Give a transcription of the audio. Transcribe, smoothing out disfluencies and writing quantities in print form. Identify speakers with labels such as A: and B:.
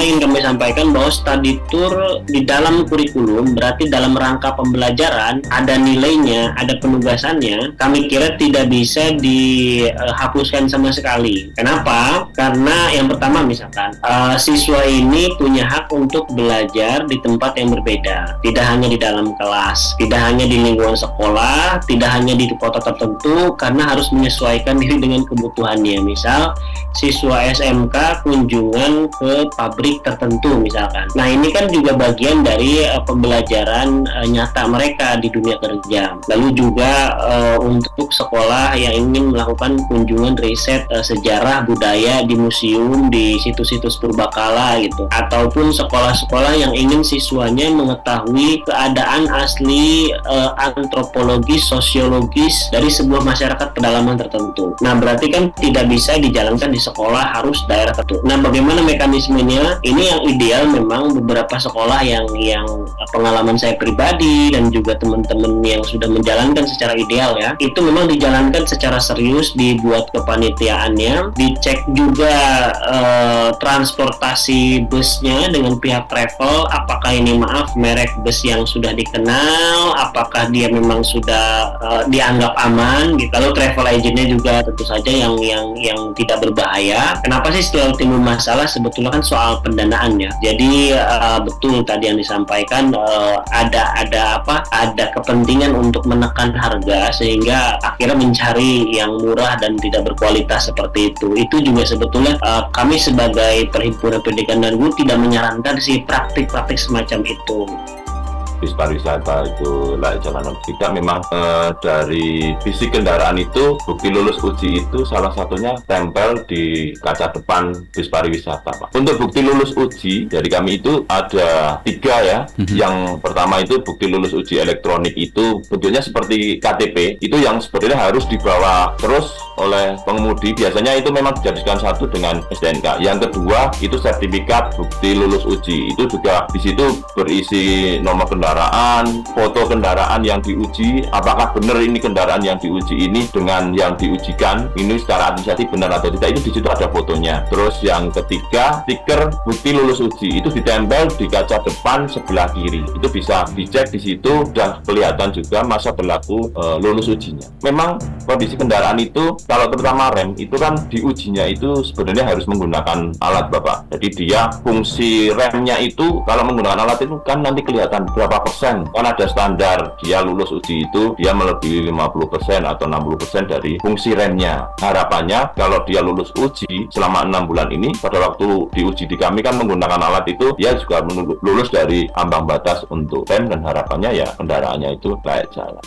A: ingin kami sampaikan bahwa study tour di dalam kurikulum berarti dalam rangka pembelajaran ada nilainya, ada penugasannya. Kami kira tidak bisa dihapuskan sama sekali. Kenapa? Karena yang pertama misalkan siswa ini punya hak untuk belajar di tempat yang berbeda, tidak hanya di dalam kelas, tidak hanya di lingkungan sekolah, tidak hanya di kota tertentu, karena harus menyesuaikan diri dengan kebutuhannya. Misal siswa SMK kunjungan ke pabrik tertentu misalkan. Nah ini kan juga bagian dari pembelajaran nyata mereka di dunia kerja. Lalu juga untuk sekolah yang ingin melakukan kunjungan riset sejarah budaya di museum, di situs-situs purbakala gitu, ataupun sekolah-sekolah yang ingin siswanya mengetahui keadaan asli antropologis, sosiologis dari sebuah masyarakat pedalaman tertentu. Nah berarti kan tidak bisa dijalankan di sekolah, harus daerah tertentu. Nah bagaimana mekanismenya? Ini yang ideal memang beberapa sekolah yang pengalaman saya pribadi dan juga teman-teman yang sudah menjalankan secara ideal ya, itu memang dijalankan secara serius, dibuat kepanitiaannya, dicek juga transportasi busnya dengan pihak travel, apakah ini merek bus yang sudah dikenal, apakah dia memang sudah dianggap aman gitu. Lalu travel agentnya juga tentu saja yang tidak berbahaya. Kenapa sih selalu timbul masalah? Sebetulnya kan soal pendanaan ya. Jadi betul tadi yang disampaikan, ada kepentingan untuk menekan harga sehingga akhirnya mencari yang murah dan tidak berkualitas seperti itu. Itu juga sebetulnya kami sebagai Perhimpunan Pendidikan dan Guru tidak menyarankan sih praktik-praktik semacam itu.
B: Bis pariwisata itu layak jalan atau tidak, memang dari fisik kendaraan itu bukti lulus uji itu salah satunya tempel di kaca depan bis pariwisata, Pak. Untuk bukti lulus uji dari kami itu ada 3 ya. Yang pertama itu bukti lulus uji elektronik, itu bentuknya seperti KTP, itu yang sebetulnya harus dibawa terus oleh pengemudi. Biasanya itu memang dijadikan satu dengan STNK. Yang kedua itu sertifikat bukti lulus uji, itu juga di situ berisi nomor kendaraan, foto kendaraan yang diuji, apakah benar ini kendaraan yang diuji ini dengan yang diujikan ini secara administratif benar atau tidak, itu di situ ada fotonya. Terus yang ketiga, stiker bukti lulus uji itu ditempel di kaca depan sebelah kiri, itu bisa dicek di situ, sudah kelihatan juga masa berlaku lulus ujinya. Memang kondisi kendaraan itu kalau terutama rem itu kan diujinya itu sebenarnya harus menggunakan alat, Bapak. Jadi dia fungsi remnya itu kalau menggunakan alat itu kan nanti kelihatan berapa persen, kan ada standar dia lulus uji itu dia melebihi 50% atau 60% dari fungsi remnya. Harapannya kalau dia lulus uji selama 6 bulan ini, pada waktu diuji di kami kan menggunakan alat itu, dia juga lulus dari ambang batas untuk rem, dan harapannya ya kendaraannya itu layak jalan.